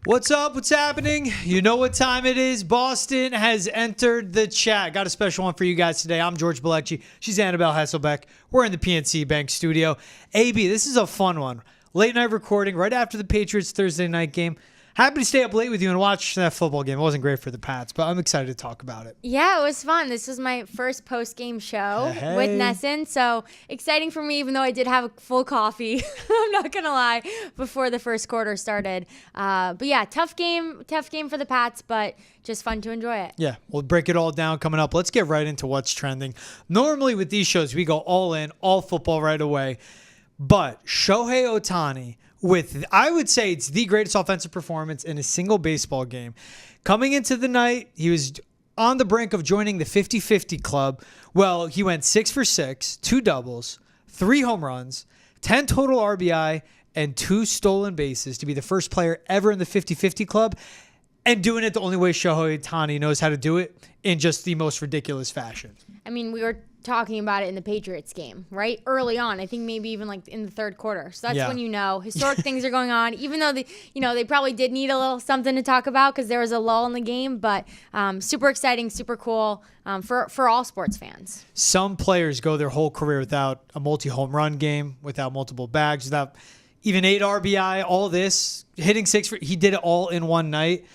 What's up? What's happening? You know what time it is. Boston has entered the chat. Got a special one for you guys today. I'm George Balekji. She's Annabelle Hasselbeck. We're in the PNC Bank studio. AB, this is a fun one. Late night recording right after the Patriots Thursday night game. Happy to stay up late with you and watch that football game. It wasn't great for the Pats, but I'm excited to talk about it. Yeah, it was fun. This was my first post-game show with Nesson, so exciting for me, even though I did have a full coffee, I'm not going to lie, before the first quarter started. But yeah, tough game for the Pats, but just fun to enjoy it. Yeah, we'll break it all down coming up. Let's get right into what's trending. Normally with these shows, we go all in, all football right away. But Shohei Ohtani, with, I would say it's the greatest offensive performance in a single baseball game. Coming into the night, he was on the brink of joining the 50-50 club. Well, he went 6 for 6, 2 doubles, 3 home runs, 10 total RBI, and 2 stolen bases to be the first player ever in the 50-50 club, and doing it the only way Shohei Ohtani knows how to do it, in just the most ridiculous fashion. I mean, we were talking about it in the Patriots game, right? Early on, I think maybe even like in the third quarter. So that's when you know historic things are going on, even though they probably did need a little something to talk about because there was a lull in the game, but super exciting, super cool for all sports fans. Some players go their whole career without a multi-home run game, without multiple bags, without even 8 RBI, all this, hitting 6, he did it all in one night.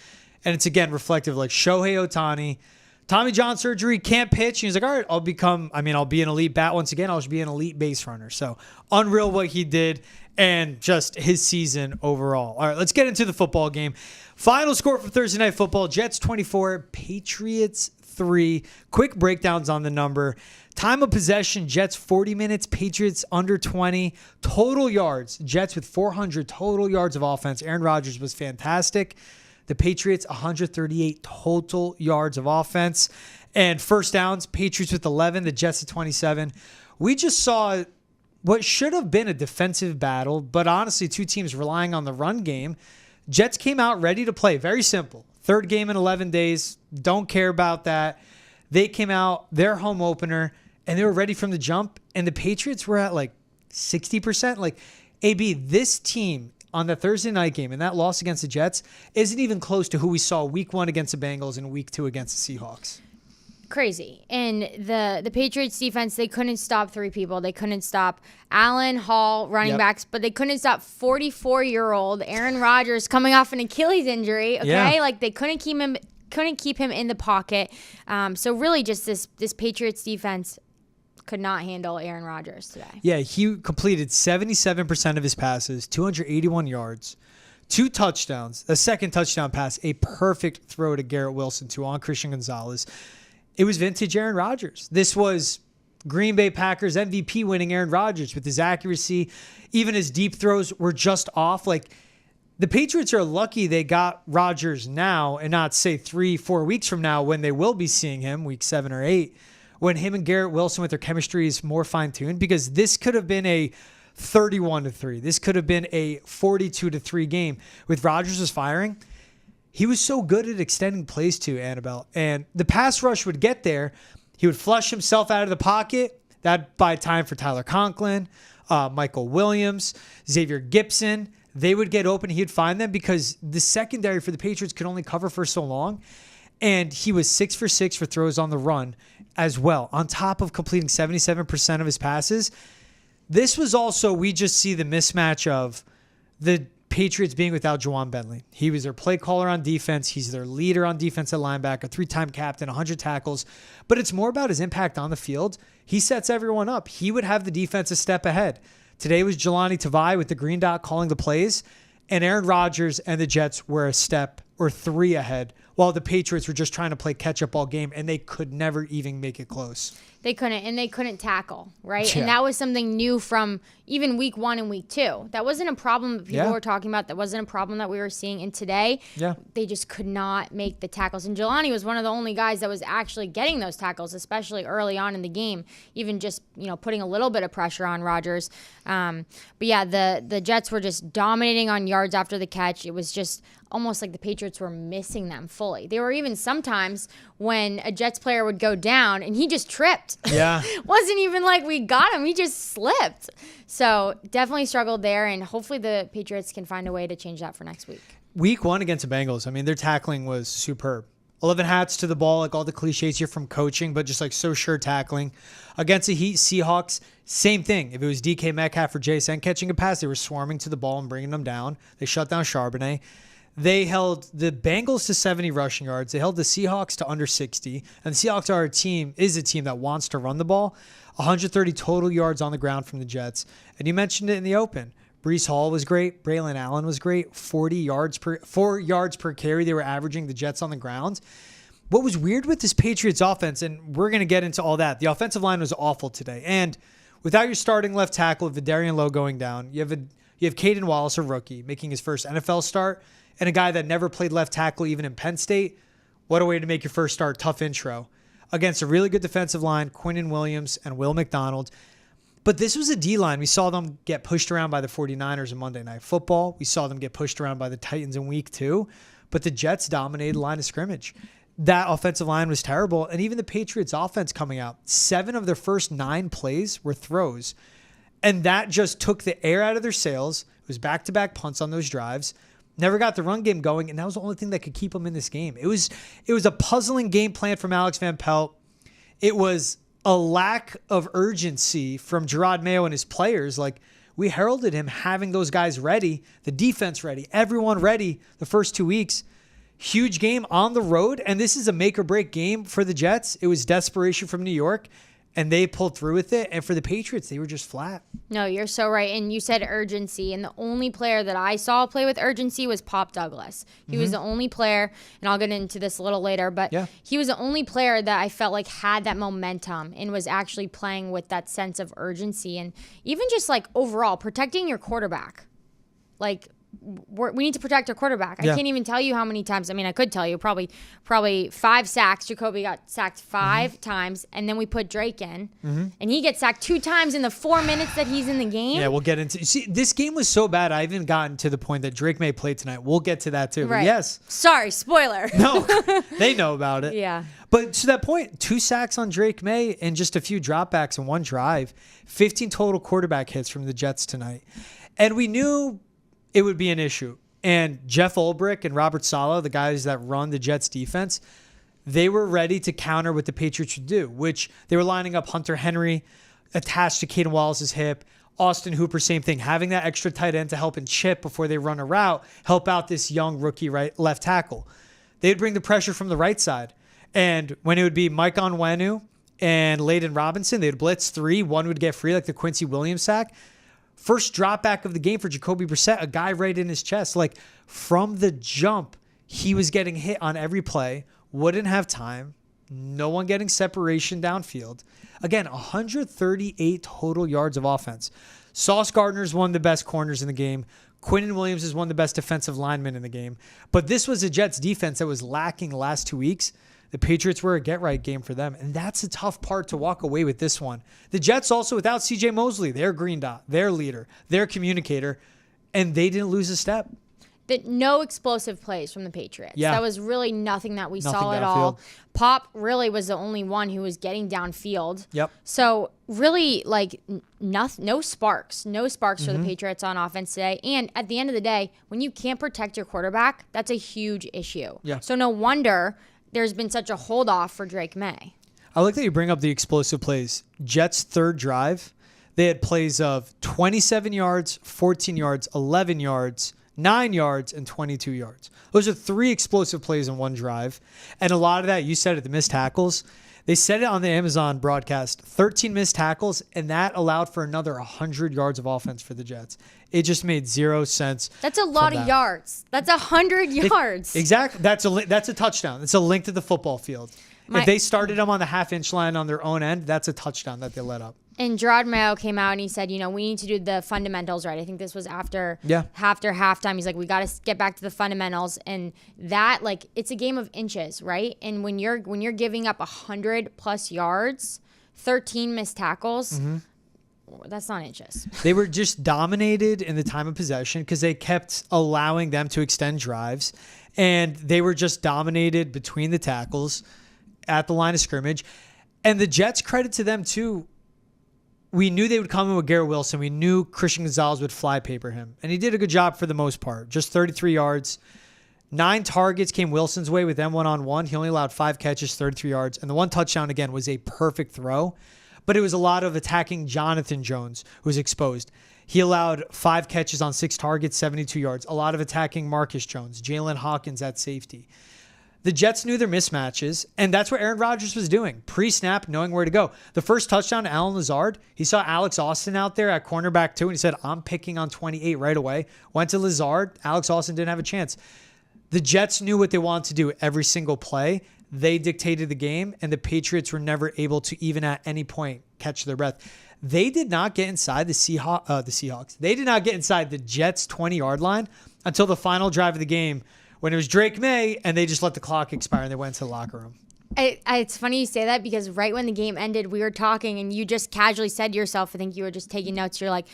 And it's, again, reflective, like Shohei Ohtani, Tommy John surgery, can't pitch. He was like, all right, I'll be an elite bat once again. I'll be an elite base runner. So unreal what he did and just his season overall. All right, let's get into the football game. Final score for Thursday Night Football, Jets 24, Patriots 3. Quick breakdowns on the number. Time of possession, Jets 40 minutes, Patriots under 20. Total yards, Jets with 400 total yards of offense. Aaron Rodgers was fantastic. The Patriots, 138 total yards of offense. And first downs, Patriots with 11, the Jets at 27. We just saw what should have been a defensive battle, but honestly, two teams relying on the run game. Jets came out ready to play. Very simple. Third game in 11 days. Don't care about that. They came out, their home opener, and they were ready from the jump. And the Patriots were at like 60%. Like, AB, this team on the Thursday night game and that loss against the Jets isn't even close to who we saw week 1 against the Bengals and week 2 against the Seahawks. Crazy. And the Patriots defense, they couldn't stop 3 people. They couldn't stop Allen, Hall, running backs, but they couldn't stop 44-year-old Aaron Rodgers coming off an Achilles injury. Okay. Like they couldn't keep him in the pocket. So really just this Patriots defense could not handle Aaron Rodgers today. Yeah, he completed 77% of his passes, 281 yards, 2 touchdowns, a second touchdown pass, a perfect throw to Garrett Wilson on Christian Gonzalez. It was vintage Aaron Rodgers. This was Green Bay Packers MVP winning Aaron Rodgers with his accuracy. Even his deep throws were just off. Like, the Patriots are lucky they got Rodgers now and not, say, 3-4 weeks from now when they will be seeing him, week 7 or 8. When him and Garrett Wilson with their chemistry is more fine-tuned, because this could have been a 31-3. This could have been a 42-3 game. With Rodgers was firing, he was so good at extending plays to Annabelle. And the pass rush would get there. He would flush himself out of the pocket. That'd buy time for Tyler Conklin, Michael Williams, Xavier Gibson. They would get open. He'd find them because the secondary for the Patriots could only cover for so long. And he was 6 for 6 for throws on the run as well, on top of completing 77% of his passes. This was also, we just see the mismatch of the Patriots being without Juwan Bentley. He was their play caller on defense. He's their leader on defense at linebacker, 3-time captain, 100 tackles. But it's more about his impact on the field. He sets everyone up. He would have the defense a step ahead. Today was Jelani Tavai with the green dot calling the plays, and Aaron Rodgers and the Jets were a step or 3 ahead, while the Patriots were just trying to play catch-up all game, and they could never even make it close. They couldn't tackle, right? Yeah. And that was something new from even week 1 and week 2. That wasn't a problem that people were talking about. That wasn't a problem that we were seeing. And today, they just could not make the tackles. And Jelani was one of the only guys that was actually getting those tackles, especially early on in the game, even just putting a little bit of pressure on Rodgers. But yeah, the Jets were just dominating on yards after the catch. It was just almost like the Patriots were missing them full fully. There were even sometimes when a Jets player would go down and he just tripped. Yeah. Wasn't even like we got him. He just slipped. So definitely struggled there, and hopefully the Patriots can find a way to change that for next week. Week 1 against the Bengals, I mean, their tackling was superb. 11 hats to the ball, like all the cliches here from coaching, but just like so sure tackling. Against the Heat Seahawks, same thing. If it was DK Metcalf or JSN catching a pass, they were swarming to the ball and bringing them down. They shut down Charbonnet. They held the Bengals to 70 rushing yards. They held the Seahawks to under 60. And the Seahawks is a team that wants to run the ball. 130 total yards on the ground from the Jets. And you mentioned it in the open. Breece Hall was great. Braylon Allen was great. 4 yards per carry. They were averaging the Jets on the ground. What was weird with this Patriots offense, and we're going to get into all that, the offensive line was awful today. And without your starting left tackle, Vidarian Lowe going down, you have Caden Wallace, a rookie, making his first NFL start, and a guy that never played left tackle even in Penn State. What a way to make your first start. Tough intro. Against a really good defensive line, Quinnen Williams and Will McDonald. But this was a D-line. We saw them get pushed around by the 49ers in Monday Night Football. We saw them get pushed around by the Titans in Week 2. But the Jets dominated the line of scrimmage. That offensive line was terrible. And even the Patriots offense coming out, 7 of their first 9 plays were throws. And that just took the air out of their sails. It was back-to-back punts on those drives. Never got the run game going, and that was the only thing that could keep them in this game. It was a puzzling game plan from Alex Van Pelt. It was a lack of urgency from Jerod Mayo and his players. Like, we heralded him having those guys ready, the defense ready, everyone ready the first 2 weeks. Huge game on the road, and this is a make-or-break game for the Jets. It was desperation from New York, and they pulled through with it. And for the Patriots, they were just flat. No, you're so right. And you said urgency. And the only player that I saw play with urgency was Pop Douglas. He was the only player, and I'll get into this a little later, but he was the only player that I felt like had that momentum and was actually playing with that sense of urgency. And even just like overall, protecting your quarterback. Like, we need to protect our quarterback. I can't even tell you how many times. I mean, I could tell you probably 5 sacks. Jacoby got sacked 5 times, and then we put Drake in, and he gets sacked 2 times in the 4 minutes that he's in the game. Yeah, we'll get into. See, this game was so bad. I haven't gotten to the point that Drake Maye played tonight. We'll get to that too. Right. But yes. Sorry, spoiler. No, they know about it. Yeah. But to that point, 2 sacks on Drake Maye and just a few dropbacks in one drive. 15 total quarterback hits from the Jets tonight, and we knew it would be an issue. And Jeff Ulbrich and Robert Saleh, the guys that run the Jets defense, they were ready to counter what the Patriots would do, which they were lining up Hunter Henry attached to Caden Wallace's hip. Austin Hooper, same thing, having that extra tight end to help and chip before they run a route, help out this young rookie left tackle. They'd bring the pressure from the right side. And when it would be Mike Onwenu and Layden Robinson, they'd blitz 3. One would get free, like the Quincy Williams sack. First drop back of the game for Jacoby Brissett, a guy right in his chest. Like, from the jump, he was getting hit on every play, wouldn't have time, no one getting separation downfield. Again, 138 total yards of offense. Sauce Gardner's one of the best corners in the game. Quinnen Williams is one of the best defensive linemen in the game. But this was a Jets defense that was lacking the last 2 weeks. The Patriots were a get-right game for them, and that's a tough part to walk away with this one. The Jets also without C.J. Mosley, their green dot, their leader, their communicator, and they didn't lose a step. No explosive plays from the Patriots. Yeah. That was really nothing that we saw at all. Pop really was the only one who was getting downfield. Yep. So really, like, no sparks. No sparks for the Patriots on offense today. And at the end of the day, when you can't protect your quarterback, that's a huge issue. Yeah. So no wonder there's been such a hold off for Drake Maye. I like that you bring up the explosive plays. Jets' third drive, they had plays of 27 yards, 14 yards, 11 yards, 9 yards, and 22 yards. Those are 3 explosive plays in one drive. And a lot of that, you said it, the missed tackles. They said it on the Amazon broadcast, 13 missed tackles, and that allowed for another 100 yards of offense for the Jets. It just made 0 sense. That's a lot of yards. That's 100 yards. Exactly. That's a touchdown. It's a link to the football field. If they started them on the half-inch line on their own end, that's a touchdown that they let up. And Jerod Mayo came out and he said, we need to do the fundamentals right. I think this was after halftime. He's like, we got to get back to the fundamentals. And that, like, it's a game of inches, right? And when you're giving up 100+ yards, 13 missed tackles, That's not inches. They were just dominated in the time of possession because they kept allowing them to extend drives, and they were just dominated between the tackles at the line of scrimmage. And the Jets, credit to them too, we knew they would come in with Garrett Wilson. We knew Christian Gonzalez would fly paper him, and he did a good job for the most part. Just 33 yards. 9 targets came Wilson's way with them one-on-one. He only allowed 5 catches, 33 yards. And the 1 touchdown, again, was a perfect throw. But it was a lot of attacking Jonathan Jones, who was exposed. He allowed 5 catches on 6 targets, 72 yards. A lot of attacking Marcus Jones, Jalen Hawkins at safety. The Jets knew their mismatches, and that's what Aaron Rodgers was doing. Pre-snap, knowing where to go. The first touchdown to Allen Lazard, he saw Alex Austin out there at cornerback too, and he said, I'm picking on 28 right away. Went to Lazard. Alex Austin didn't have a chance. The Jets knew what they wanted to do every single play. They dictated the game, and the Patriots were never able to even at any point catch their breath. They did not get inside the Seahawks. They did not get inside the Jets' 20-yard line until the final drive of the game when it was Drake Maye, and they just let the clock expire, and they went to the locker room. It's funny you say that because right when the game ended, we were talking, and you just casually said to yourself, I think you were just taking notes, you're like,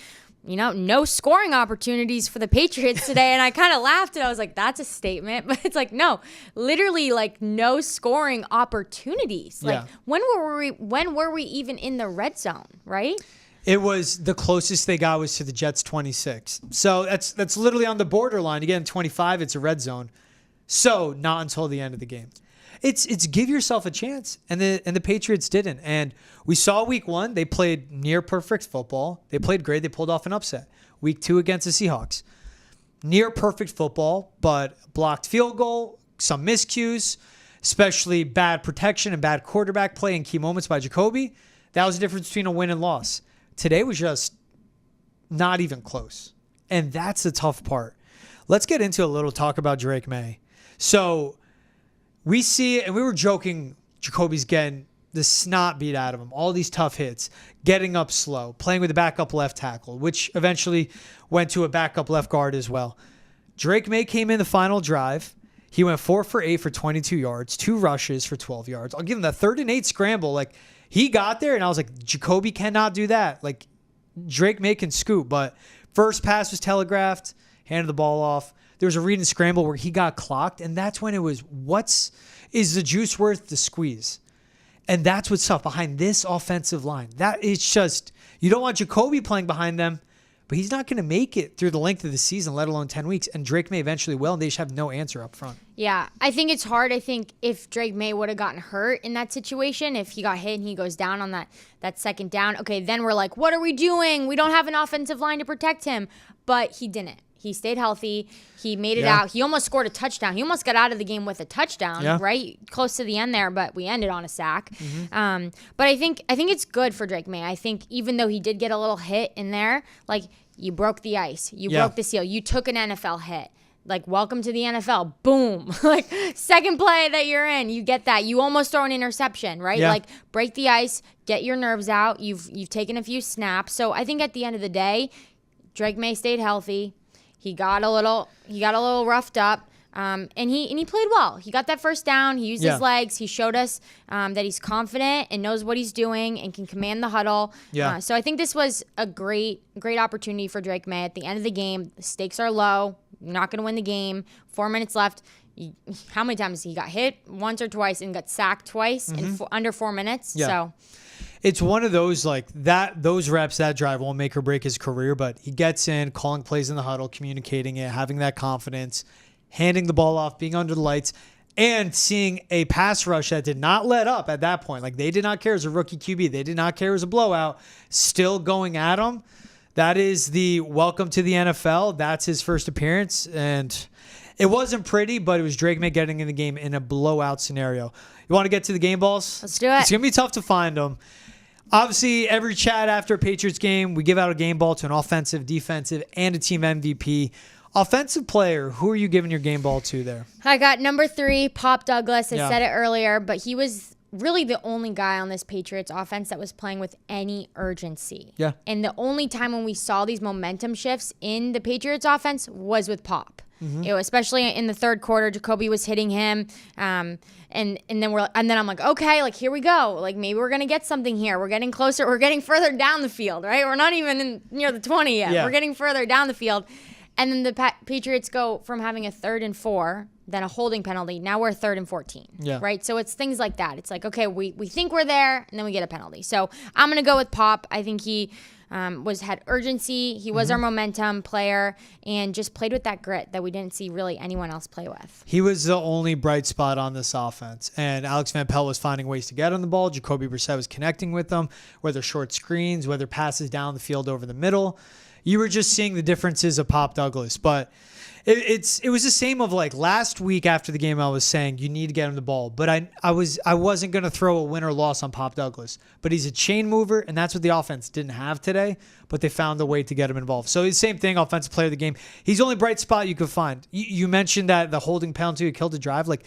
no scoring opportunities for the Patriots today. And I kind of laughed and I was like, that's a statement. But it's like, no, literally like no scoring opportunities. Like when were we even in the red zone, right? It was the closest they got was to the Jets 26. So that's literally on the borderline. You get in 25, it's a red zone. So not until the end of the game. It's give yourself a chance, and the Patriots didn't. And we saw week 1, they played near perfect football. They played great. They pulled off an upset. Week 2 against the Seahawks, near perfect football, but blocked field goal, some miscues, especially bad protection and bad quarterback play in key moments by Jacoby. That was the difference between a win and loss. Today was just not even close, and that's the tough part. Let's get into a little talk about Drake Maye. So we see, and we were joking, Jacoby's getting the snot beat out of him. All these tough hits, getting up slow, playing with a backup left tackle, which eventually went to a backup left guard as well. Drake Maye came in the final drive. He went 4 for 8 for 22 yards, 2 rushes for 12 yards. I'll give him that 3rd and 8 scramble. Like, he got there, and I was like, Jacoby cannot do that. Like, Drake Maye can scoop, but first pass was telegraphed, handed the ball off. There was a read and scramble where he got clocked, and that's when it was, is the juice worth the squeeze? And that's what's tough behind this offensive line. That is just, you don't want Jacoby playing behind them, but he's not going to make it through the length of the season, let alone 10 weeks. And Drake Maye eventually will, and they just have no answer up front. Yeah, I think it's hard. I think if Drake Maye would have gotten hurt in that situation, if he got hit and he goes down on that second down, okay, then we're like, what are we doing? We don't have an offensive line to protect him. But he didn't. He stayed healthy. He made it out. He almost scored a touchdown. He almost got out of the game with a touchdown, right? Close to the end there, but we ended on a sack. Mm-hmm. But I think it's good for Drake Maye. I think even though he did get a little hit in there, like you broke the ice. You broke the seal. You took an NFL hit. Like, welcome to the NFL. Boom. Like, second play that you're in, you get that. You almost throw an interception, right? Yeah. Like, break the ice, get your nerves out. You've taken a few snaps. So I think at the end of the day, Drake Maye stayed healthy. He got a little roughed up, and he played well. He got that first down. He used his legs. He showed us that he's confident and knows what he's doing and can command the huddle. Yeah. So I think this was a great opportunity for Drake Maye. At the end of the game, the stakes are low. You're not going to win the game. 4 minutes left. How many times he got hit? Once or twice, and got sacked twice in under 4 minutes. Yeah. So it's one of those, like, those reps, that drive won't make or break his career, but he gets in, calling plays in the huddle, communicating it, having that confidence, handing the ball off, being under the lights, and seeing a pass rush that did not let up at that point. Like, they did not care as a rookie QB. They did not care as a blowout. Still going at him. That is the welcome to the NFL. That's his first appearance, and it wasn't pretty, but it was Drake Maye getting in the game in a blowout scenario. You want to get to the game balls? Let's do it. It's going to be tough to find them. Obviously, every chat after a Patriots game, we give out a game ball to an offensive, defensive, and a team MVP. Offensive player, who are you giving your game ball to there? I got number 3, Pop Douglas. I said it earlier, but he was really the only guy on this Patriots offense that was playing with any urgency. Yeah. And the only time when we saw these momentum shifts in the Patriots offense was with Pop. Especially in the third quarter, Jacoby was hitting him. And then I'm like, okay, like here we go. Like maybe we're gonna get something here. We're getting closer. We're getting further down the field, right? We're not even near the 20 yet. We're getting further down the field. And then the Patriots go from having a 3rd and 4, then a holding penalty. Now we're 3rd and 14, right? So it's things like that. It's like, okay, we think we're there, and then we get a penalty. So I'm going to go with Pop. I think he had urgency. He was our momentum player and just played with that grit that we didn't see really anyone else play with. He was the only bright spot on this offense. And Alex Van Pelt was finding ways to get on the ball. Jacoby Brissett was connecting with them, whether short screens, whether passes down the field over the middle. You were just seeing the differences of Pop Douglas. But it was the same of like last week after the game I was saying you need to get him the ball. But I wasn't going to throw a win or loss on Pop Douglas. But he's a chain mover, and that's what the offense didn't have today. But they found a way to get him involved. So it's the same thing, offensive player of the game. He's the only bright spot you could find. You mentioned that the holding penalty killed the drive. Like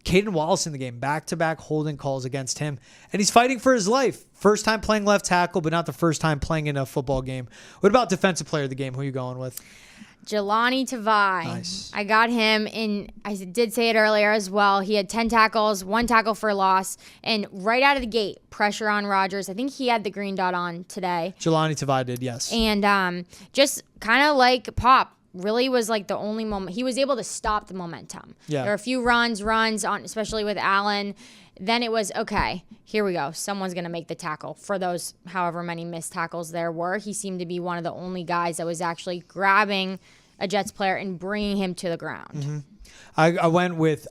Caden Wallace in the game, back-to-back holding calls against him. And he's fighting for his life. First time playing left tackle, but not the first time playing in a football game. What about defensive player of the game? Who are you going with? Jelani Tavai. Nice. I got him in, I did say it earlier as well. He had 10 tackles, 1 tackle for loss, and right out of the gate, pressure on Rodgers. I think he had the green dot on today. Jelani Tavai did, yes. And just kind of like Pop. Really was like the only moment he was able to stop the momentum. Yeah. There were a few runs on, especially with Allen. Then it was, okay, here we go. Someone's going to make the tackle. For those however many missed tackles there were, he seemed to be one of the only guys that was actually grabbing a Jets player and bringing him to the ground. Mm-hmm. I agree with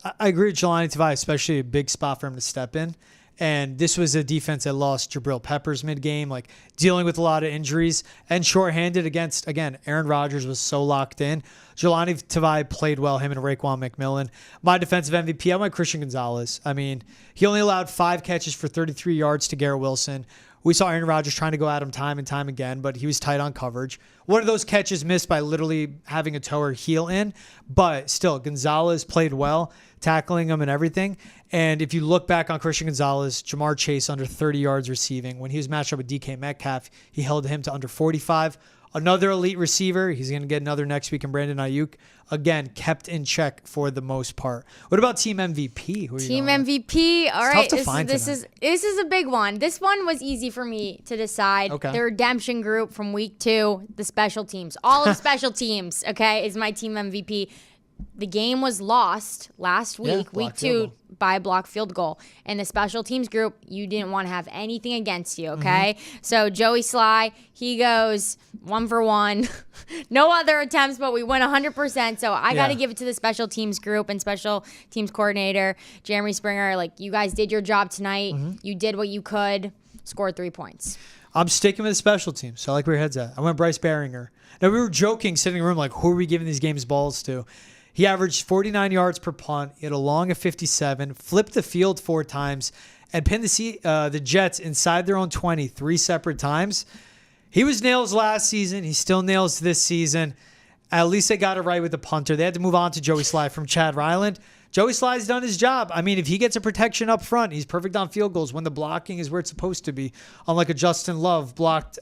Jelani Tavai, especially a big spot for him to step in. And this was a defense that lost Jabril Peppers mid-game, like dealing with a lot of injuries and shorthanded against, again, Aaron Rodgers was so locked in. Jelani Tavai played well, him and Raekwon McMillan. My defensive MVP, I went Christian Gonzalez. I mean, he only allowed 5 catches for 33 yards to Garrett Wilson. We saw Aaron Rodgers trying to go at him time and time again, but he was tight on coverage. One of those catches missed by literally having a toe or heel in, but still, Gonzalez played well, tackling him and everything. And if you look back on Christian Gonzalez, Jamar Chase under 30 yards receiving. When he was matched up with DK Metcalf, he held him to under 45. Another elite receiver. He's going to get another next week in Brandon Ayuk. Again, kept in check for the most part. What about team MVP? Team MVP. All right. This is a big one. This one was easy for me to decide. Okay. The redemption group from week 2, the special teams. All of special teams, okay, is my team MVP. The game was lost last week, week 2, by a block field goal. And the special teams group, you didn't want to have anything against you, okay? Mm-hmm. So Joey Sly, he goes 1 for 1. No other attempts, but we went 100%. So I got to give it to the special teams group and special teams coordinator, Jeremy Springer. Like, you guys did your job tonight. Mm-hmm. You did what you could. Scored 3 points. I'm sticking with the special teams, so I like where your head's at. I went Bryce Baringer. Now, we were joking, sitting in the room, like, who are we giving these games balls to? He averaged 49 yards per punt, hit a long of 57, flipped the field 4 times, and pinned the Jets inside their own 20 3 separate times. He was nails last season. He still nails this season. At least they got it right with the punter. They had to move on to Joey Sly from Chad Ryland. Joey Sly's done his job. I mean, if he gets a protection up front, he's perfect on field goals when the blocking is where it's supposed to be, unlike a Justin Love blocked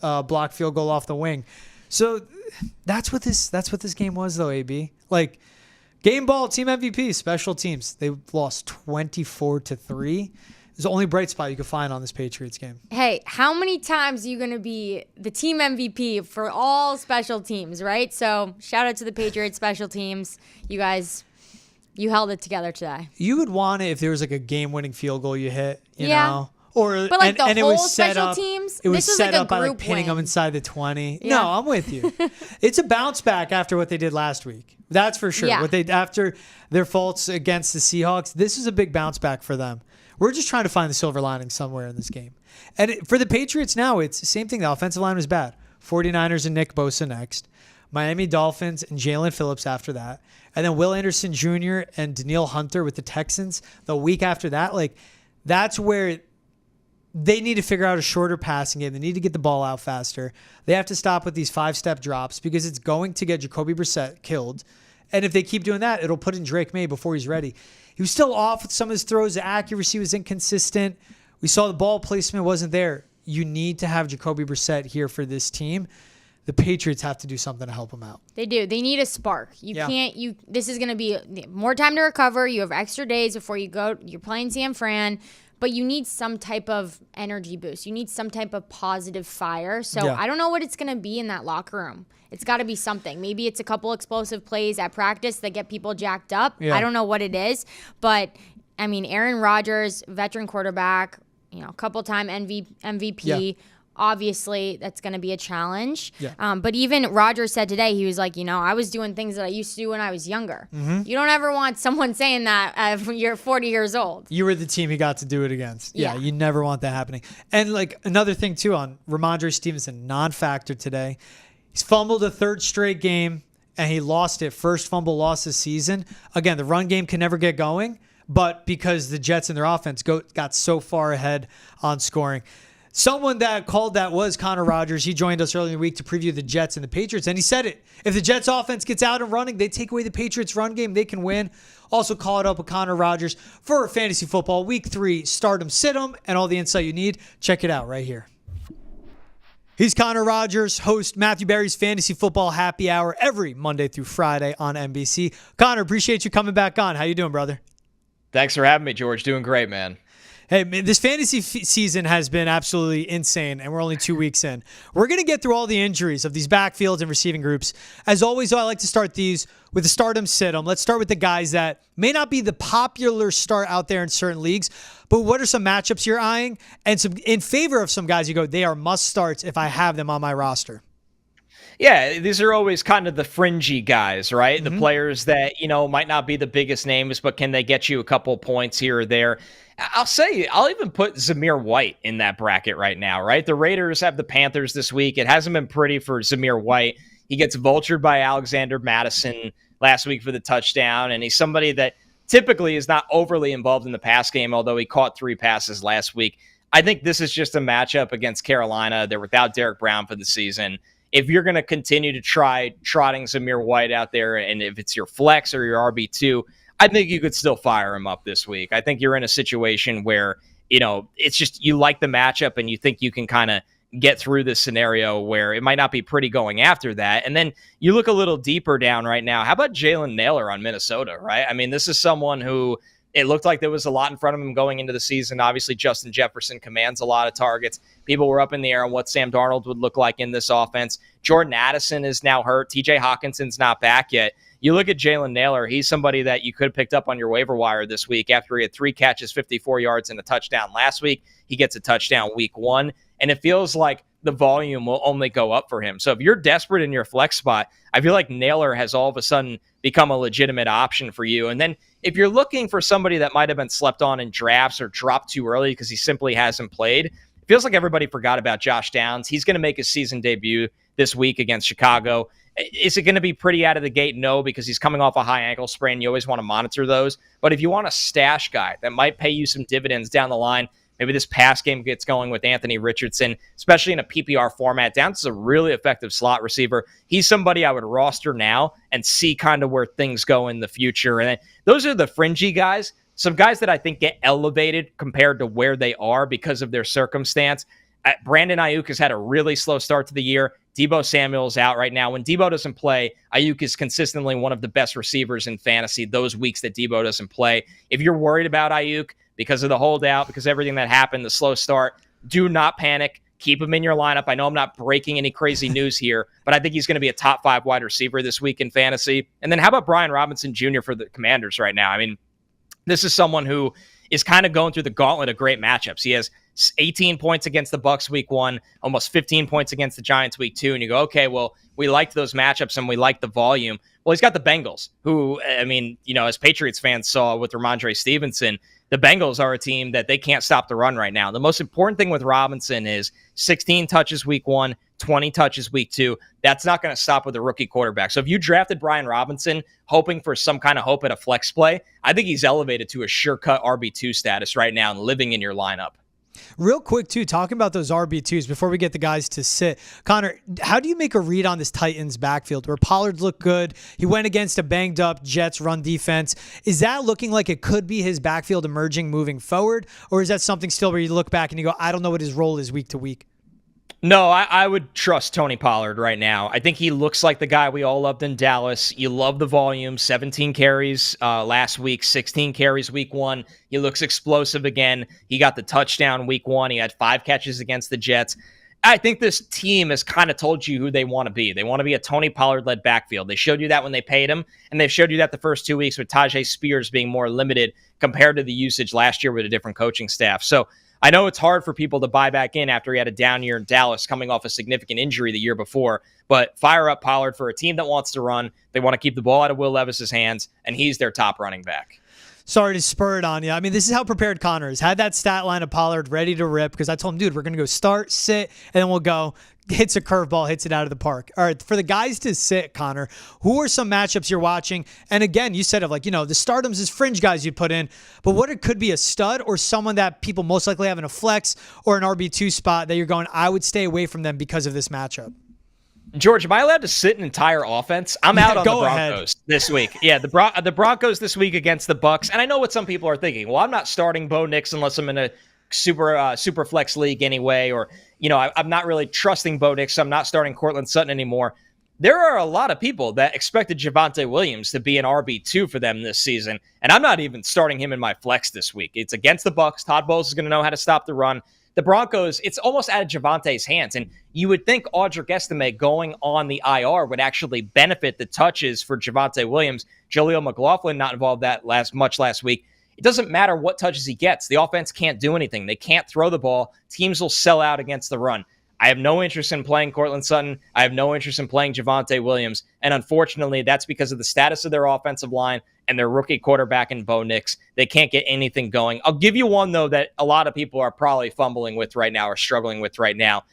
field goal off the wing. So that's what this game was, though, AB. Like, game ball, team MVP, special teams. They lost 24-3. It's the only bright spot you could find on this Patriots game. Hey, how many times are you going to be the team MVP for all special teams, right? So shout out to the Patriots special teams. You guys, you held it together today. You would want it if there was like a game-winning field goal you hit, you know? But like the whole special teams, it was set up by like pinning them inside the 20. Yeah. No, I'm with you. It's a bounce back after what they did last week. That's for sure. Yeah. After their faults against the Seahawks, this is a big bounce back for them. We're just trying to find the silver lining somewhere in this game. And for the Patriots now, it's the same thing. The offensive line was bad. 49ers and Nick Bosa next. Miami Dolphins and Jalen Phillips after that. And then Will Anderson Jr. and Daniil Hunter with the Texans the week after that. Like, that's where they need to figure out a shorter passing game. They need to get the ball out faster. They have to stop with these 5-step drops because it's going to get Jacoby Brissett killed. And if they keep doing that, it'll put in Drake Maye before he's ready. He was still off with some of his throws. The accuracy was inconsistent. We saw the ball placement wasn't there. You need to have Jacoby Brissett here for this team. the Patriots have to do something to help him out. They do. They need a spark. This is going to be more time to recover. You have extra days before you go. You're playing San Fran, but you need some type of energy boost. You need some type of positive fire. So I don't know what it's going to be in that locker room. It's got to be something. Maybe it's a couple explosive plays at practice that get people jacked up. I don't know what it is, but I mean, Aaron Rodgers, veteran quarterback, a couple-time MVP. Yeah. Obviously, that's going to be a challenge. Yeah. But even Rodgers said today, he was like, I was doing things that I used to do when I was younger. Mm-hmm. You don't ever want someone saying that when you're 40 years old. You were the team he got to do it against. Yeah, you never want that happening. And like another thing too on Ramondre Stevenson, non-factor today. He's fumbled a third straight game, and he lost it. First fumble loss this season. Again, the run game can never get going, but because the Jets and their offense got so far ahead on scoring. Someone that called that was Connor Rogers. He joined us earlier in the week to preview the Jets and the Patriots, and he said it. If the Jets offense gets out and running, they take away the Patriots run game, they can win. Also call it up with Connor Rogers for Fantasy Football Week 3. Start 'em, sit 'em, and all the insight you need. Check it out right here. He's Connor Rogers, host Matthew Berry's Fantasy Football Happy Hour every Monday through Friday on NBC. Connor, appreciate you coming back on. How you doing, brother? Thanks for having me, George. Doing great, man. Hey, man, this fantasy season has been absolutely insane, and we're only 2 weeks in. We're going to get through all the injuries of these backfields and receiving groups. As always, though, I like to start these with the start-em, sit-em. Let's start with the guys that may not be the popular start out there in certain leagues, but what are some matchups you're eyeing? And some in favor of some guys you go, they are must-starts if I have them on my roster. Yeah, these are always kind of the fringy guys, right? Mm-hmm. The players that, might not be the biggest names, but can they get you a couple points here or there? I'll even put Zamir White in that bracket right now, right? The Raiders have the Panthers this week. It hasn't been pretty for Zamir White. He gets vultured by Alexander Mattison last week for the touchdown, and he's somebody that typically is not overly involved in the pass game, although he caught 3 passes last week. I think this is just a matchup against Carolina. They're without Derek Brown for the season. If you're going to continue to try trotting Zamir White out there, and if it's your flex or your RB2, I think you could still fire him up this week. I think you're in a situation where, it's just you like the matchup and you think you can kind of get through this scenario where it might not be pretty going after that. And then you look a little deeper down right now. How about Jalen Nailor on Minnesota, right? I mean, this is someone who it looked like there was a lot in front of him going into the season. Obviously, Justin Jefferson commands a lot of targets. People were up in the air on what Sam Darnold would look like in this offense. Jordan Addison is now hurt. TJ Hawkinson's not back yet. You look at Jalen Nailor, he's somebody that you could have picked up on your waiver wire this week after he had 3 catches, 54 yards, and a touchdown last week. He gets a touchdown week 1, and it feels like the volume will only go up for him. So if you're desperate in your flex spot, I feel like Nailor has all of a sudden become a legitimate option for you. And then if you're looking for somebody that might have been slept on in drafts or dropped too early because he simply hasn't played, it feels like everybody forgot about Josh Downs. He's going to make his season debut this week against Chicago. Is it going to be pretty out of the gate? No, because he's coming off a high ankle sprain. You always want to monitor those. But if you want a stash guy that might pay you some dividends down the line, maybe this pass game gets going with Anthony Richardson, especially in a PPR format. Downs is a really effective slot receiver. He's somebody I would roster now and see kind of where things go in the future. And those are the fringy guys. Some guys that I think get elevated compared to where they are because of their circumstance. Brandon Ayuk has had a really slow start to the year. Deebo Samuel's out right now. When Deebo doesn't play, Ayuk is consistently one of the best receivers in fantasy those weeks that Deebo doesn't play. If you're worried about Ayuk because of the holdout, because everything that happened, the slow start, do not panic. Keep him in your lineup. I know I'm not breaking any crazy news here, but I think he's going to be a top 5 wide receiver this week in fantasy. And then how about Brian Robinson Jr. for the Commanders right now? I mean, this is someone who is kind of going through the gauntlet of great matchups. He has 18 points against the Bucs week 1, almost 15 points against the Giants week 2. And you go, okay, well, we liked those matchups and we like the volume. Well, he's got the Bengals, who, I mean, as Patriots fans saw with Ramondre Stevenson, the Bengals are a team that they can't stop the run right now. The most important thing with Robinson is 16 touches week 1, 20 touches week 2. That's not going to stop with a rookie quarterback. So if you drafted Brian Robinson hoping for some kind of hope at a flex play, I think he's elevated to a sure-cut RB2 status right now and living in your lineup. Real quick, too, talking about those RB2s before we get the guys to sit. Connor, how do you make a read on this Titans backfield where Pollard looked good? He went against a banged-up Jets run defense. Is that looking like it could be his backfield emerging moving forward? Or is that something still where you look back and you go, I don't know what his role is week to week? No, I would trust Tony Pollard right now. I think he looks like the guy we all loved in Dallas. You love the volume. 17 carries last week, 16 carries week 1. He looks explosive again. He got the touchdown week 1. He had 5 catches against the Jets. I think this team has kind of told you who they want to be. They want to be a Tony Pollard-led backfield. They showed you that when they paid him, and they've showed you that the first 2 weeks with Tajay Spears being more limited compared to the usage last year with a different coaching staff. So I know it's hard for people to buy back in after he had a down year in Dallas coming off a significant injury the year before, but fire up Pollard for a team that wants to run. They want to keep the ball out of Will Levis's hands, and he's their top running back. Sorry to spur it on you. I mean, this is how prepared Connor is. Had that stat line of Pollard ready to rip because I told him, dude, we're going to go start, sit, and then we'll go. Hits a curveball, hits it out of the park. All right, for the guys to sit, Connor, who are some matchups you're watching? And again, you said of the stardoms is fringe guys you'd put in, but what it could be a stud or someone that people most likely have in a flex or an RB2 spot that you're going, I would stay away from them because of this matchup. George, am I allowed to sit an entire offense? I'm out on the Broncos this week. Yeah, the Broncos this week against the Bucs. And I know what some people are thinking. Well, I'm not starting Bo Nix unless I'm in a super flex league anyway, or I'm not really trusting Bo Nix, so I'm not starting Cortland Sutton anymore. There are a lot of people that expected Javonte Williams to be an RB2 for them this season, and I'm not even starting him in my flex this week. It's against the Bucs. Todd Bowles is going to know how to stop the run. The Broncos, it's almost out of Javonte's hands, and you would think Audric Estime going on the IR would actually benefit the touches for Javonte Williams. Jaleel McLaughlin not involved that much last week. It doesn't matter what touches he gets. The offense can't do anything. They can't throw the ball. Teams will sell out against the run. I have no interest in playing Cortland Sutton. I have no interest in playing Javonte Williams. And unfortunately, that's because of the status of their offensive line and their rookie quarterback in Bo Nix. They can't get anything going. I'll give you one, though, that a lot of people are probably fumbling with right now or struggling with right now.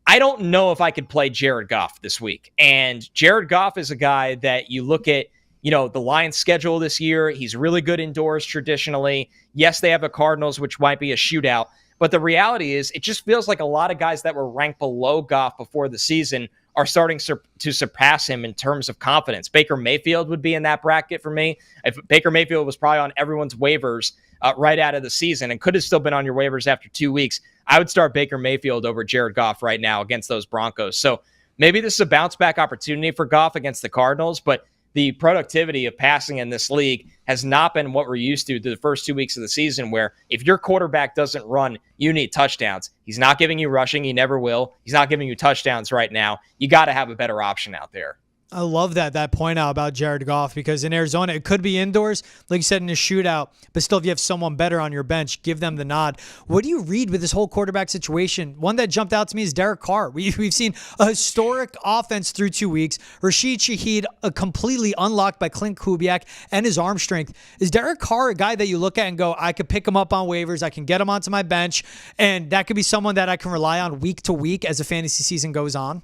I don't know if I could play Jerod Goff this week. And Jerod Goff is a guy that you look at, the Lions' schedule this year. He's really good indoors traditionally. Yes, they have the Cardinals, which might be a shootout. But the reality is, it just feels like a lot of guys that were ranked below Goff before the season are starting to surpass him in terms of confidence. Baker Mayfield would be in that bracket for me. If Baker Mayfield was probably on everyone's waivers right out of the season and could have still been on your waivers after 2 weeks, I would start Baker Mayfield over Jerod Goff right now against those Broncos. So maybe this is a bounce back opportunity for Goff against the Cardinals, but the productivity of passing in this league has not been what we're used to the first 2 weeks of the season, where if your quarterback doesn't run, you need touchdowns. He's not giving you rushing. He never will. He's not giving you touchdowns right now. You got to have a better option out there. I love that point out about Jerod Goff, because in Arizona, it could be indoors, like you said, in a shootout, but still, if you have someone better on your bench, give them the nod. What do you read with this whole quarterback situation? One that jumped out to me is Derek Carr. We've seen a historic offense through 2 weeks. Rashid Shaheed completely unlocked by Clint Kubiak and his arm strength. Is Derek Carr a guy that you look at and go, I could pick him up on waivers, I can get him onto my bench, and that could be someone that I can rely on week to week as the fantasy season goes on?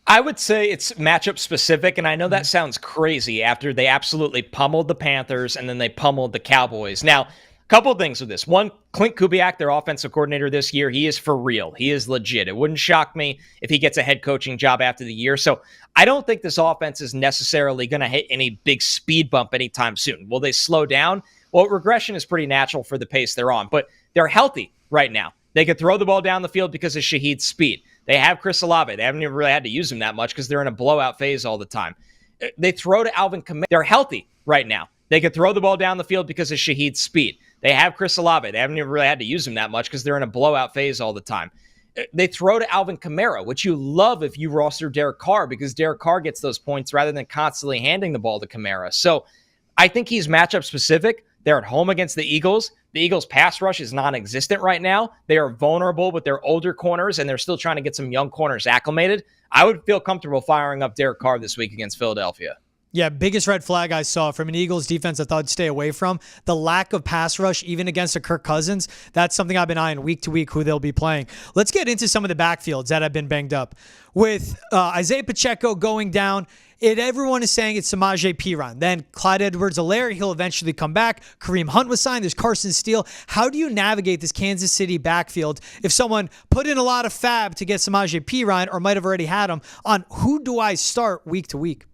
I would say it's matchup specific, and I know that sounds crazy after they absolutely pummeled the Panthers and then they pummeled the Cowboys. Now, a couple of things with this. One, Clint Kubiak, their offensive coordinator this year, he is for real. He is legit. It wouldn't shock me if he gets a head coaching job after the year. So I don't think this offense is necessarily going to hit any big speed bump anytime soon. Will they slow down? Well, regression is pretty natural for the pace they're on, but they're healthy right now. They could throw the ball down the field because of Shaheed's speed. They have Chris Olave. They haven't even really had to use him that much because they're in a blowout phase all the time. They throw to Alvin Kamara. They're healthy right now. They could throw the ball down the field because of Shaheed's speed. They have Chris Olave. They haven't even really had to use him that much because they're in a blowout phase all the time. They throw to Alvin Kamara, which you love if you roster Derek Carr, because Derek Carr gets those points rather than constantly handing the ball to Kamara. So I think he's matchup specific. They're at home against the Eagles. The Eagles' pass rush is non-existent right now. They are vulnerable with their older corners, and they're still trying to get some young corners acclimated. I would feel comfortable firing up Derek Carr this week against Philadelphia. Yeah, biggest red flag I saw from an Eagles defense I thought I'd stay away from. The lack of pass rush, even against a Kirk Cousins, that's something I've been eyeing week to week who they'll be playing. Let's get into some of the backfields that have been banged up. With Isaiah Pacheco going down, everyone is saying it's Samaje Perine. Then Clyde Edwards-Helaire, he'll eventually come back. Kareem Hunt was signed. There's Carson Steele. How do you navigate this Kansas City backfield if someone put in a lot of fab to get Samaje Perine or might have already had him on who do I start week to week?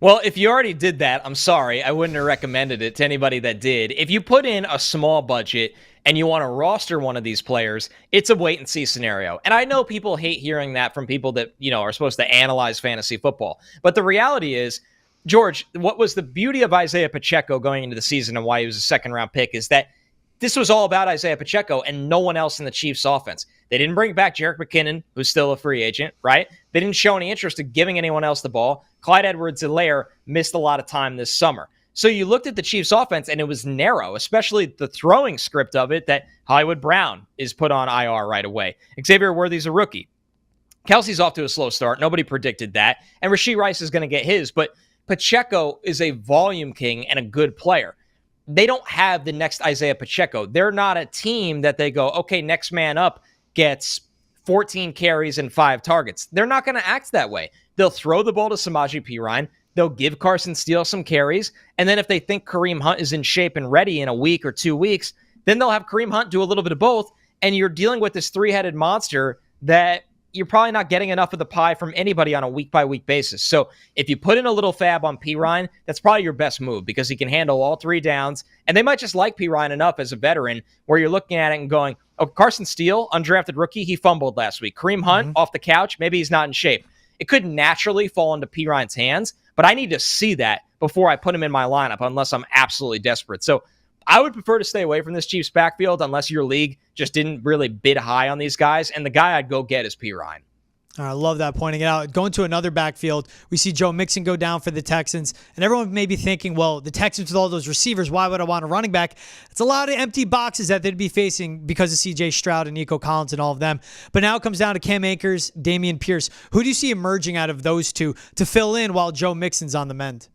Well, if you already did that, I'm sorry. I wouldn't have recommended it to anybody that did. If you put in a small budget and you want to roster one of these players, it's a wait and see scenario. And I know people hate hearing that from people that, are supposed to analyze fantasy football. But the reality is, George, what was the beauty of Isaiah Pacheco going into the season and why he was a second-round pick is that this was all about Isaiah Pacheco and no one else in the Chiefs offense. They didn't bring back Jerick McKinnon, who's still a free agent, right? They didn't show any interest in giving anyone else the ball. Clyde Edwards-Helaire missed a lot of time this summer. So you looked at the Chiefs offense and it was narrow, especially the throwing script of it that Hollywood Brown is put on IR right away. Xavier Worthy's a rookie. Kelsey's off to a slow start. Nobody predicted that. And Rashee Rice is going to get his, but Pacheco is a volume king and a good player. They don't have the next Isaiah Pacheco. They're not a team that they go, okay, next man up gets 14 carries and 5 targets. They're not going to act that way. They'll throw the ball to Samaje Perine. They'll give Carson Steele some carries. And then if they think Kareem Hunt is in shape and ready in a week or 2 weeks, then they'll have Kareem Hunt do a little bit of both. And you're dealing with this three-headed monster that you're probably not getting enough of the pie from anybody on a week-by-week basis. So if you put in a little fab on Perine, that's probably your best move because he can handle all 3 downs. And they might just like Perine enough as a veteran where you're looking at it and going, oh, Carson Steele, undrafted rookie, he fumbled last week. Kareem Hunt off the couch, maybe he's not in shape. It could naturally fall into Perine's hands, but I need to see that before I put him in my lineup unless I'm absolutely desperate. So I would prefer to stay away from this Chiefs backfield unless your league just didn't really bid high on these guys. And the guy I'd go get is Perine. I love that, pointing it out. Going to another backfield, we see Joe Mixon go down for the Texans, and everyone may be thinking, well, the Texans with all those receivers, why would I want a running back? It's a lot of empty boxes that they'd be facing because of C.J. Stroud and Nico Collins and all of them. But now it comes down to Cam Akers, Dameon Pierce. Who do you see emerging out of those two to fill in while Joe Mixon's on the mend?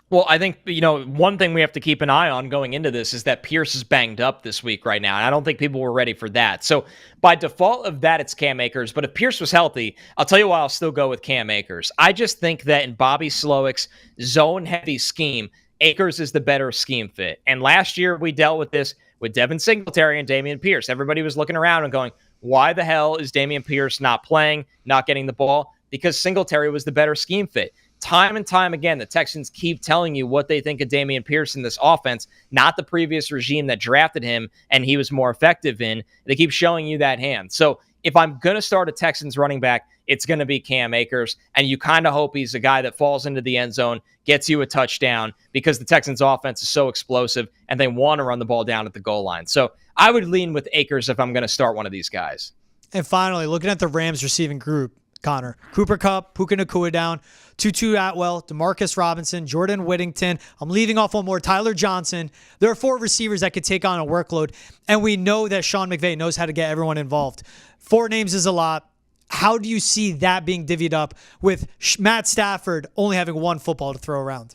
Well, I think, one thing we have to keep an eye on going into this is that Pierce is banged up this week right now, and I don't think people were ready for that. So by default of that, it's Cam Akers. But if Pierce was healthy, I'll tell you why I'll still go with Cam Akers. I just think that in Bobby Slowick's zone-heavy scheme, Akers is the better scheme fit. And last year, we dealt with this with Devin Singletary and Dameon Pierce. Everybody was looking around and going, why the hell is Dameon Pierce not playing, not getting the ball? Because Singletary was the better scheme fit. Time and time again, the Texans keep telling you what they think of Dameon Pierce in this offense, not the previous regime that drafted him and he was more effective in. They keep showing you that hand. So if I'm going to start a Texans running back, it's going to be Cam Akers, and you kind of hope he's a guy that falls into the end zone, gets you a touchdown, because the Texans offense is so explosive and they want to run the ball down at the goal line. So I would lean with Akers if I'm going to start one of these guys. And finally, looking at the Rams receiving group, Connor, Cooper Kupp, Puka Nacua down, Tutu Atwell, Demarcus Robinson, Jordan Whittington. I'm leaving off one more, Tyler Johnson. There are 4 receivers that could take on a workload, and we know that Sean McVay knows how to get everyone involved. 4 names is a lot. How do you see that being divvied up with Matt Stafford only having 1 football to throw around?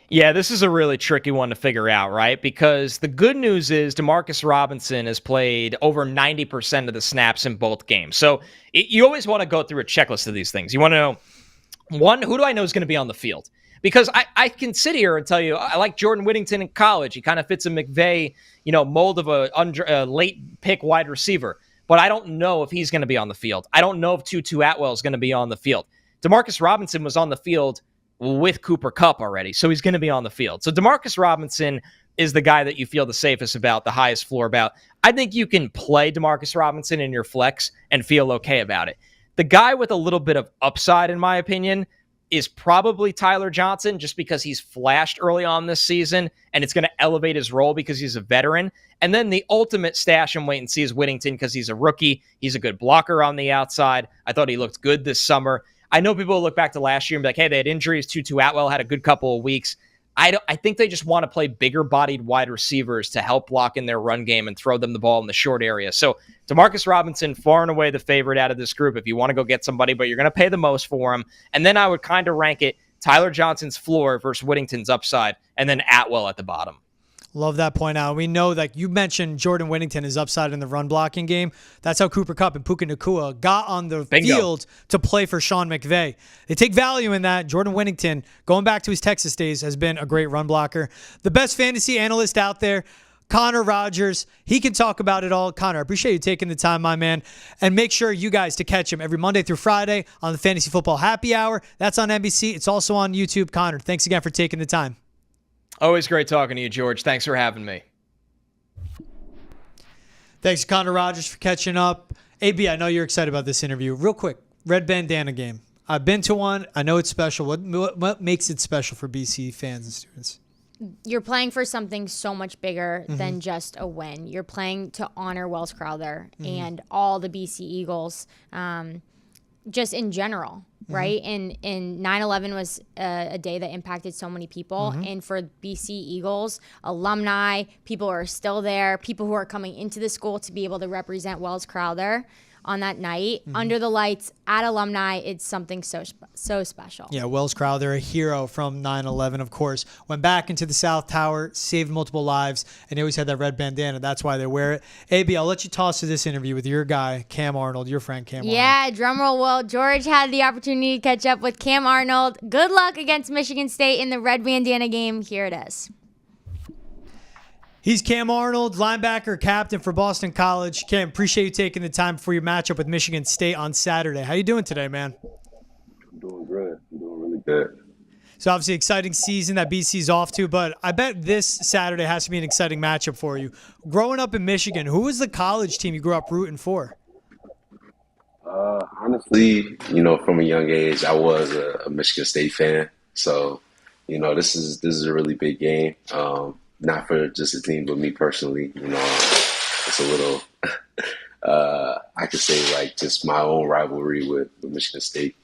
Yeah, this is a really tricky one to figure out, right? Because the good news is Demarcus Robinson has played over 90% of the snaps in both games. So you always want to go through a checklist of these things. You want to know, 1, who do I know is going to be on the field? Because I can sit here and tell you, I like Jordan Whittington in college. He kind of fits a McVay, mold of a late pick wide receiver. But I don't know if he's going to be on the field. I don't know if Tutu Atwell is going to be on the field. Demarcus Robinson was on the field with Cooper Kupp already, so he's going to be on the field. So Demarcus Robinson is the guy that you feel the safest about, the highest floor about. I think you can play Demarcus Robinson in your flex and feel okay about it. The guy with a little bit of upside, in my opinion, is probably Tyler Johnson, just because he's flashed early on this season, and it's going to elevate his role because he's a veteran. And then the ultimate stash and wait and see is Whittington, because he's a rookie. He's a good blocker on the outside. I thought he looked good this summer. I know people will look back to last year and be like, hey, they had injuries. Tutu Atwell had a good couple of weeks. I think they just want to play bigger-bodied wide receivers to help block in their run game and throw them the ball in the short area. So Demarcus Robinson, far and away the favorite out of this group if you want to go get somebody, but you're going to pay the most for him. And then I would kind of rank it Tyler Johnson's floor versus Whittington's upside, and then Atwell at the bottom. Love that point out. We know that you mentioned Jordan Whittington is upside in the run blocking game. That's how Cooper Kupp and Puka Nacua got on the field to play for Sean McVay. They take value in that. Jordan Whittington, going back to his Texas days, has been a great run blocker. The best fantasy analyst out there, Connor Rodgers. He can talk about it all. Connor, I appreciate you taking the time, my man. And make sure you guys to catch him every Monday through Friday on the Fantasy Football Happy Hour. That's on NBC. It's also on YouTube. Connor, thanks again for taking the time. Always great talking to you, George. Thanks for having me. Thanks, Connor Rodgers, for catching up. AB, I know you're excited about this interview. Real quick, Red Bandanna Game. I've been to one. I know it's special. What makes it special for BC fans and students? You're playing for something so much bigger than just a win. You're playing to honor Wells Crowther and all the BC Eagles, just in general, right? And 9/11 was a day that impacted so many people. And for BC Eagles, alumni, people who are still there, people who are coming into the school to be able to represent Wells Crowther on that night, under the lights, at alumni, it's something so special. Yeah, Wells Crowther, a hero from 9/11, of course, went back into the South Tower, saved multiple lives, and they always had that red bandana. That's why they wear it. AB, I'll let you toss to this interview with your guy, Kam Arnold, your friend Kam Arnold. Yeah, drumroll. Well, George had the opportunity to catch up with Kam Arnold. Good luck against Michigan State in the Red Bandanna Game. Here it is. He's Kam Arnold, linebacker, captain for Boston College. Kam, appreciate you taking the time for your matchup with Michigan State on Saturday. How you doing today, man? I'm doing good. I'm doing really good. So obviously exciting season that BC's off to, but I bet this Saturday has to be an exciting matchup for you. Growing up in Michigan, who was the college team you grew up rooting for? Honestly, from a young age, I was a Michigan State fan. So, this is a really big game. Not for just the team, but me personally, it's a little, I could say like just my own rivalry with Michigan State.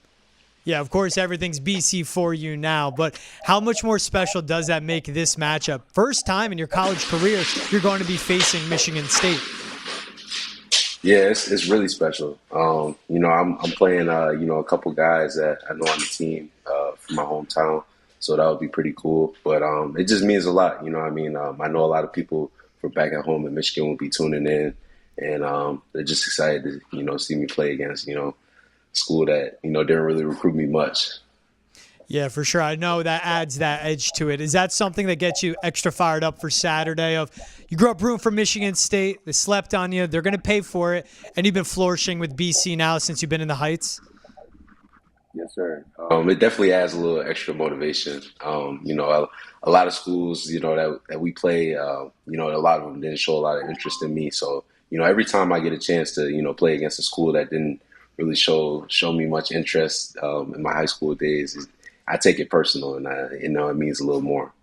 Yeah, of course, everything's BC for you now, but how much more special does that make this matchup? First time in your college career, you're going to be facing Michigan State. Yeah, it's really special. I'm playing, a couple guys that I know on the team from my hometown. So that would be pretty cool. But it just means a lot, I know a lot of people from back at home in Michigan will be tuning in, and they're just excited to, see me play against, school that, didn't really recruit me much. Yeah, for sure. I know that adds that edge to it. Is that something that gets you extra fired up for Saturday? Of you grew up rooting for Michigan State, they slept on you, they're going to pay for it, and you've been flourishing with BC now since you've been in the Heights? Yes, sir. It definitely adds a little extra motivation. A lot of schools, that we play, a lot of them didn't show a lot of interest in me. So, every time I get a chance to, play against a school that didn't really show me much interest in my high school days, I take it personal, and it means a little more.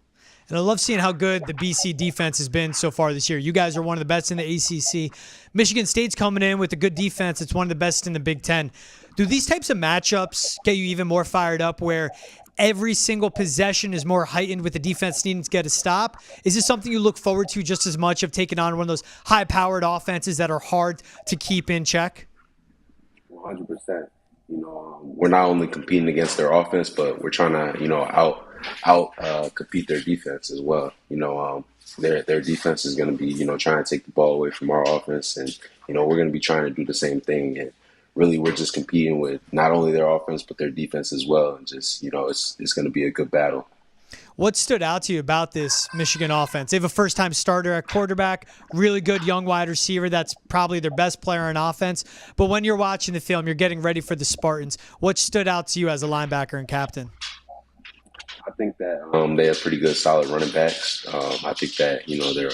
And I love seeing how good the BC defense has been so far this year. You guys are one of the best in the ACC. Michigan State's coming in with a good defense. It's one of the best in the Big Ten. Do these types of matchups get you even more fired up where every single possession is more heightened with the defense needing to get a stop? Is this something you look forward to just as much of taking on one of those high-powered offenses that are hard to keep in check? 100%. We're not only competing against their offense, but we're trying to, compete their defense as well. Their defense is going to be, trying to take the ball away from our offense, and we're going to be trying to do the same thing. And really, we're just competing with not only their offense but their defense as well. And just it's going to be a good battle. What stood out to you about this Michigan offense? They have a first-time starter at quarterback, really good young wide receiver. That's probably their best player on offense. But when you're watching the film, you're getting ready for the Spartans. What stood out to you as a linebacker and captain? I think that they have pretty good, solid running backs. I think that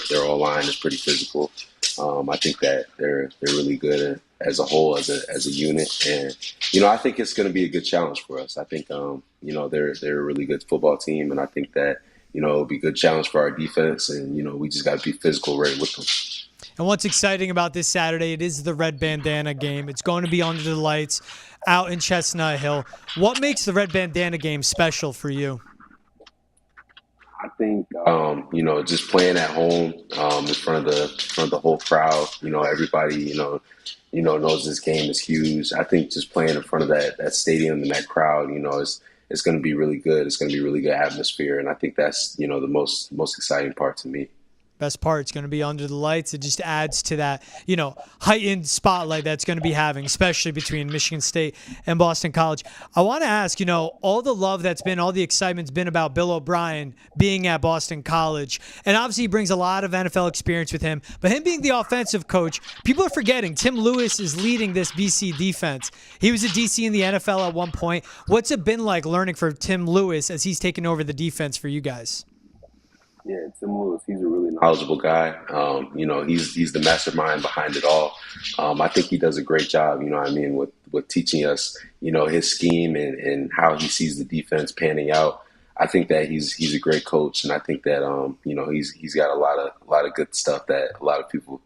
their O-line is pretty physical. I think that they're really good as a whole, as a unit, and I think it's going to be a good challenge for us. I think they're a really good football team, and I think that it'll be a good challenge for our defense, and we just got to be physical right with them. And what's exciting about this Saturday, it is the Red Bandanna Game. It's going to be under the lights out in Chestnut Hill. What makes the Red Bandanna Game special for you? I think just playing at home in front of the whole crowd. Everybody knows this game is huge. I think just playing in front of that stadium and that crowd, it's going to be really good. It's going to be really good atmosphere, and I think that's the most exciting part to me. Best part, it's going to be under the lights. It just adds to that, heightened spotlight that's going to be having, especially between Michigan State and Boston College. I want to ask, all the love that's been, all the excitement's been about Bill O'Brien being at Boston College. And obviously he brings a lot of NFL experience with him. But him being the offensive coach, people are forgetting Tim Lewis is leading this BC defense. He was a DC in the NFL at one point. What's it been like learning from Tim Lewis as he's taken over the defense for you guys? Yeah, Tim Lewis, he's a really knowledgeable guy. He's the mastermind behind it all. I think he does a great job, with teaching us, his scheme and how he sees the defense panning out. I think that he's a great coach, and I think that he's got a lot of good stuff that a lot of people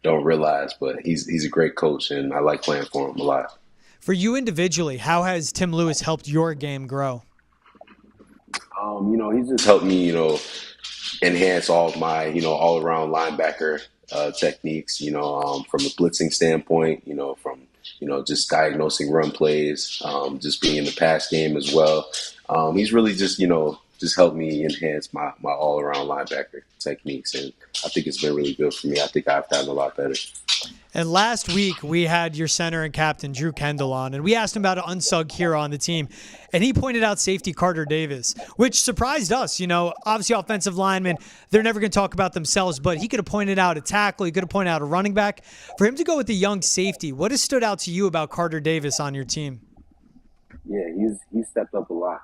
don't realize. But he's a great coach, and I like playing for him a lot. For you individually, how has Tim Lewis helped your game grow? He's just helped me, enhance all of my, all around linebacker techniques, from a blitzing standpoint, from, just diagnosing run plays, just being in the pass game as well. He's really just helped me enhance my all around linebacker techniques. And I think it's been really good for me. I think I've gotten a lot better. And last week, we had your center and captain, Drew Kendall, on, and we asked him about an unsung hero on the team, and he pointed out safety Carter Davis, which surprised us. Obviously offensive linemen, they're never going to talk about themselves, but he could have pointed out a tackle, he could have pointed out a running back. For him to go with the young safety, what has stood out to you about Carter Davis on your team? Yeah, he's stepped up a lot.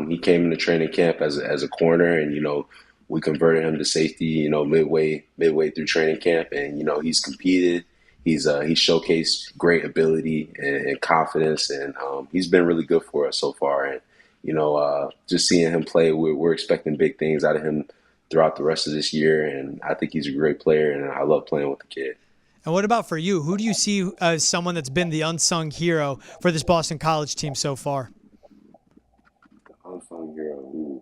He came into training camp as a corner, and we converted him to safety, midway through training camp, and he's competed. He's showcased great ability and confidence, and he's been really good for us so far. And just seeing him play, we're expecting big things out of him throughout the rest of this year. And I think he's a great player, and I love playing with the kid. And what about for you? Who do you see as someone that's been the unsung hero for this Boston College team so far? The unsung hero.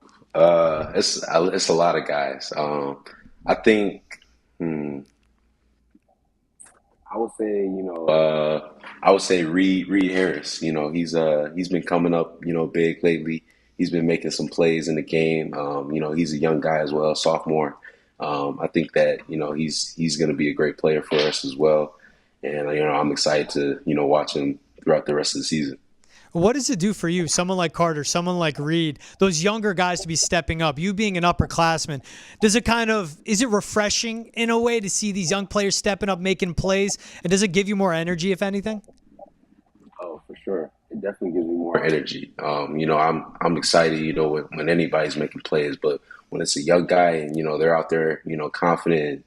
It's a lot of guys. I think. I would say Reed Harris. He's been coming up, big lately. He's been making some plays in the game. He's a young guy as well, sophomore. I think that he's going to be a great player for us as well, and I'm excited to watch him throughout the rest of the season. What does it do for you, someone like Carter, someone like Reed, those younger guys to be stepping up, you being an upperclassman? Is it refreshing in a way to see these young players stepping up, making plays? And does it give you more energy, if anything? Oh, for sure. It definitely gives me more energy. I'm excited, when anybody's making plays, but when it's a young guy and, they're out there, confident,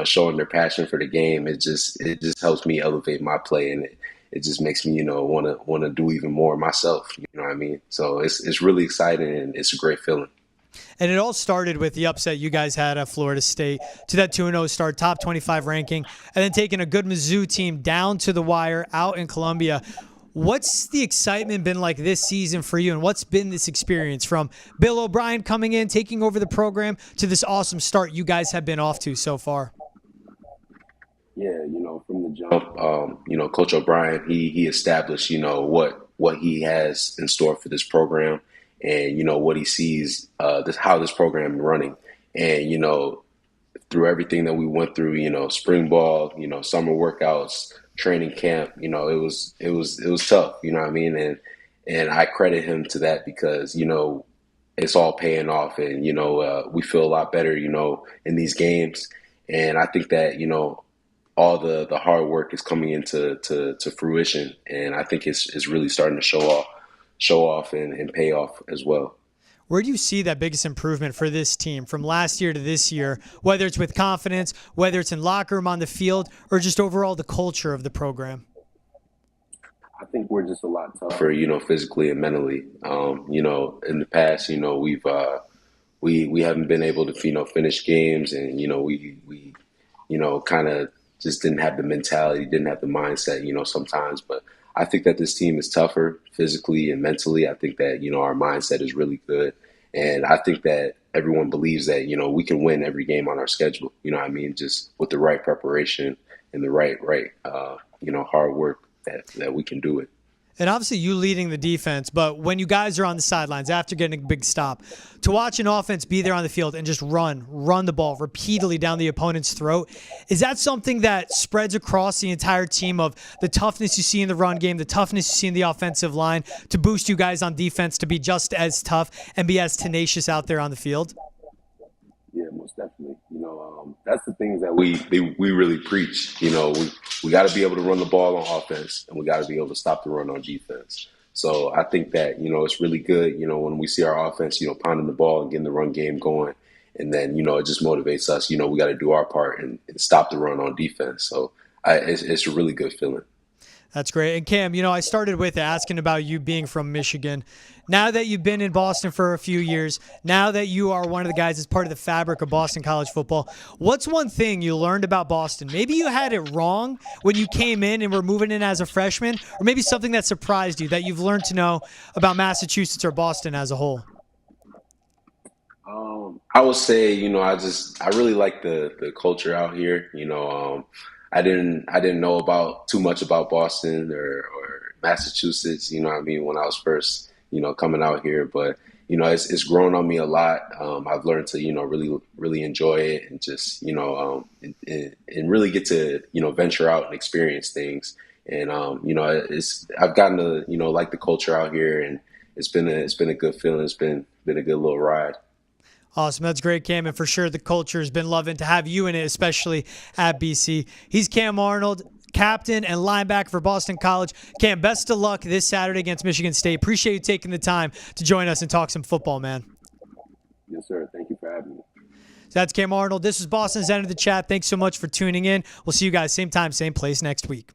showing their passion for the game, it just helps me elevate my play, and it just makes me, want to do even more myself. You know what I mean? So it's really exciting, and it's a great feeling. And it all started with the upset you guys had at Florida State to that 2-0 start, top 25 ranking, and then taking a good Mizzou team down to the wire out in Columbia. What's the excitement been like this season for you, and what's been this experience from Bill O'Brien coming in, taking over the program, to this awesome start you guys have been off to so far? Yeah, from the jump, Coach O'Brien, he established, what he has in store for this program, and, what he sees, how this program is running. And, through everything that we went through, spring ball, summer workouts, training camp, it was tough, you know what I mean? And I credit him to that because, it's all paying off, and, we feel a lot better, in these games. And I think that, all the hard work is coming into fruition, and I think it's really starting to show off and pay off as well. Where do you see that biggest improvement for this team from last year to this year, whether it's with confidence, whether it's in locker room, on the field, or just overall the culture of the program? I think we're just a lot tougher, physically and mentally. In the past, we haven't been able to, finish games, and, we kind of just didn't have the mentality, didn't have the mindset, sometimes. But I think that this team is tougher physically and mentally. I think that, our mindset is really good. And I think that everyone believes that, we can win every game on our schedule. You know what I mean? Just with the right preparation and the right hard work that we can do it. And obviously you leading the defense, but when you guys are on the sidelines after getting a big stop, to watch an offense be there on the field and just run the ball repeatedly down the opponent's throat, is that something that spreads across the entire team of the toughness you see in the run game, the toughness you see in the offensive line to boost you guys on defense to be just as tough and be as tenacious out there on the field? Yeah, most definitely. That's the things that we really preach. We got to be able to run the ball on offense, and we got to be able to stop the run on defense. So I think that, it's really good, when we see our offense, pounding the ball and getting the run game going. And then, it just motivates us. We got to do our part and stop the run on defense. So it's a really good feeling. That's great. And Kam, I started with asking about you being from Michigan. Now that you've been in Boston for a few years, now that you are one of the guys that's part of the fabric of Boston college football, what's one thing you learned about Boston? Maybe you had it wrong when you came in and were moving in as a freshman, or maybe something that surprised you that you've learned to know about Massachusetts or Boston as a whole. I would say, I really like the culture out here. I didn't know about too much about Boston or Massachusetts, when I was first, coming out here. But, it's grown on me a lot. I've learned to, really, really enjoy it and just, and really get to, venture out and experience things. And, I've gotten to, like the culture out here, and it's been a good feeling. It's been a good little ride. Awesome. That's great, Kam. And for sure, the culture has been loving to have you in it, especially at BC. He's Kam Arnold, captain and linebacker for Boston College. Kam, best of luck this Saturday against Michigan State. Appreciate you taking the time to join us and talk some football, man. Yes, sir. Thank you for having me. So that's Kam Arnold. This is Boston's End of the Chat. Thanks so much for tuning in. We'll see you guys same time, same place next week.